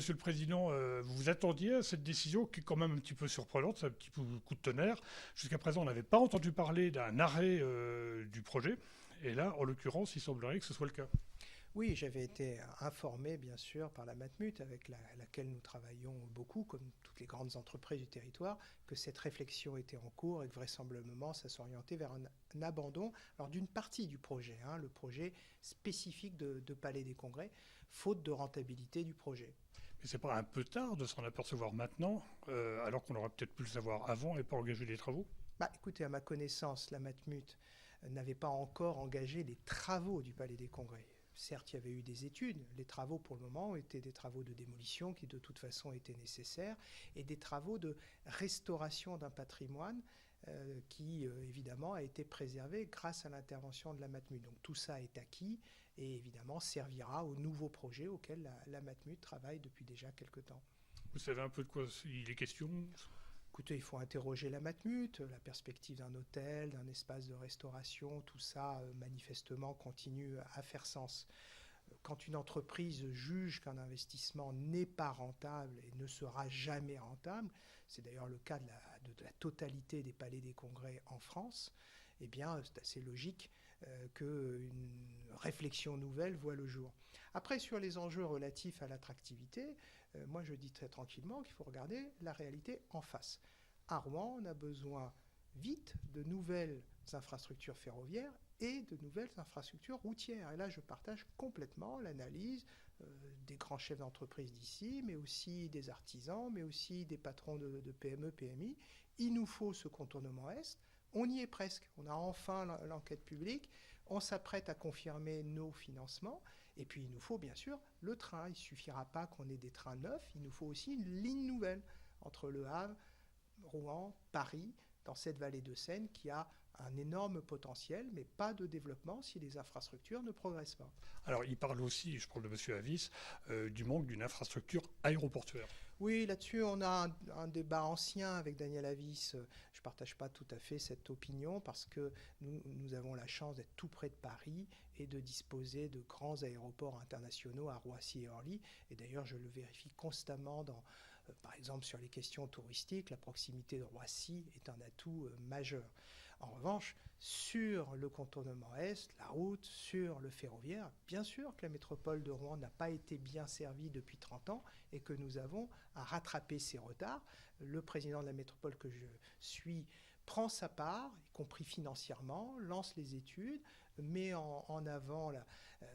Monsieur le Président, vous vous attendiez à cette décision qui est quand même un petit peu surprenante, c'est un petit peu coup de tonnerre. Jusqu'à présent, on n'avait pas entendu parler d'un arrêt du projet. Et là, en l'occurrence, il semblerait que ce soit le cas. Oui, j'avais été informé, bien sûr, par la Matmut, avec laquelle nous travaillons beaucoup, comme toutes les grandes entreprises du territoire, que cette réflexion était en cours et que vraisemblablement, ça s'orientait vers un abandon alors, d'une partie du projet, hein, le projet spécifique de Palais des Congrès, faute de rentabilité du projet. Mais c'est pas un peu tard de s'en apercevoir maintenant, alors qu'on aurait peut-être pu le savoir avant et pas engager les travaux? Bah, écoutez, à ma connaissance, la Matmut n'avait pas encore engagé les travaux du Palais des Congrès. Certes, il y avait eu des études. Les travaux, pour le moment, étaient des travaux de démolition qui, de toute façon, étaient nécessaires et des travaux de restauration d'un patrimoine qui, évidemment, a été préservé grâce à l'intervention de la Matmut. Donc tout ça est acquis et, évidemment, servira au nouveau projet auquel la Matmut travaille depuis déjà quelque temps. Vous savez un peu de quoi il est question? Écoutez, il faut interroger la Matmut, la perspective d'un hôtel, d'un espace de restauration, tout ça manifestement continue à faire sens. Quand une entreprise juge qu'un investissement n'est pas rentable et ne sera jamais rentable, c'est d'ailleurs le cas de la totalité des palais des congrès en France, eh bien c'est assez logique qu'une réflexion nouvelle voit le jour. Après, sur les enjeux relatifs à l'attractivité, moi je dis très tranquillement qu'il faut regarder la réalité en face. À Rouen, on a besoin vite de nouvelles infrastructures ferroviaires et de nouvelles infrastructures routières. Et là, je partage complètement l'analyse des grands chefs d'entreprise d'ici, mais aussi des artisans, mais aussi des patrons de PME, PMI. Il nous faut ce contournement Est. On y est presque. On a enfin l'enquête publique. On s'apprête à confirmer nos financements. Et puis, il nous faut bien sûr le train. Il ne suffira pas qu'on ait des trains neufs. Il nous faut aussi une ligne nouvelle entre Le Havre, Rouen, Paris, dans cette vallée de Seine qui a un énorme potentiel, mais pas de développement si les infrastructures ne progressent pas. Alors, il parle aussi, je parle de M. Avis, du manque d'une infrastructure aéroportuaire. Oui, là-dessus, on a un débat ancien avec Daniel Avis. Je ne partage pas tout à fait cette opinion parce que nous avons la chance d'être tout près de Paris et de disposer de grands aéroports internationaux à Roissy et Orly. Et d'ailleurs, je le vérifie constamment par exemple, sur les questions touristiques, la proximité de Roissy est un atout majeur. En revanche, sur le contournement Est, la route, sur le ferroviaire, bien sûr que la métropole de Rouen n'a pas été bien servie depuis 30 ans et que nous avons à rattraper ces retards. Le président de la métropole que je suis prend sa part, y compris financièrement, lance les études, met en avant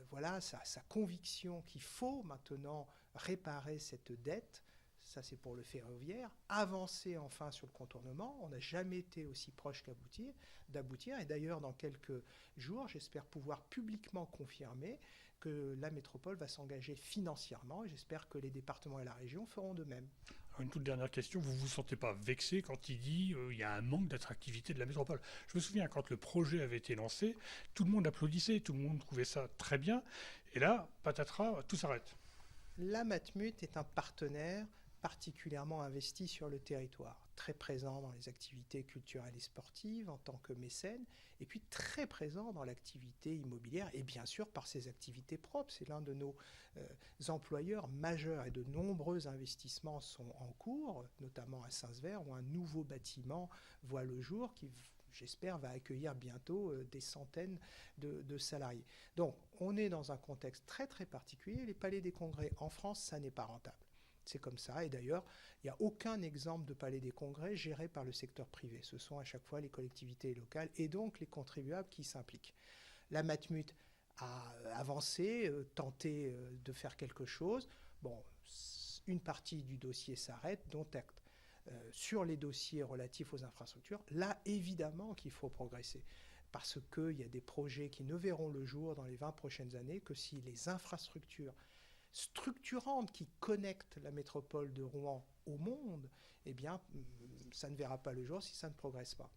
voilà, sa conviction qu'il faut maintenant réparer cette dette. Ça, c'est pour le ferroviaire. Avancer enfin sur le contournement. On n'a jamais été aussi proche d'aboutir. Et d'ailleurs, dans quelques jours, j'espère pouvoir publiquement confirmer que la métropole va s'engager financièrement. Et j'espère que les départements et la région feront de même. Alors, une toute dernière question. Vous ne vous sentez pas vexé quand il dit qu'il y a un manque d'attractivité de la métropole? Je me souviens, quand le projet avait été lancé, tout le monde applaudissait, tout le monde trouvait ça très bien. Et là, patatras, tout s'arrête. La Matmut est un partenaire particulièrement investi sur le territoire, très présent dans les activités culturelles et sportives en tant que mécène, et puis très présent dans l'activité immobilière et bien sûr par ses activités propres. C'est l'un de nos employeurs majeurs et de nombreux investissements sont en cours, notamment à Saint-Sever où un nouveau bâtiment voit le jour qui j'espère, va accueillir bientôt des centaines de salariés. Donc, on est dans un contexte très très particulier. Les palais des congrès en France, ça n'est pas rentable. C'est comme ça. Et d'ailleurs, il n'y a aucun exemple de palais des congrès géré par le secteur privé. Ce sont à chaque fois les collectivités locales et donc les contribuables qui s'impliquent. La Matmut a avancé, tenté de faire quelque chose. Bon, une partie du dossier s'arrête, dont acte. Sur les dossiers relatifs aux infrastructures, là, évidemment qu'il faut progresser. Parce qu'il y a des projets qui ne verront le jour dans les 20 prochaines années que si les infrastructures structurantes qui connectent la métropole de Rouen au monde, eh bien, ça ne verra pas le jour si ça ne progresse pas.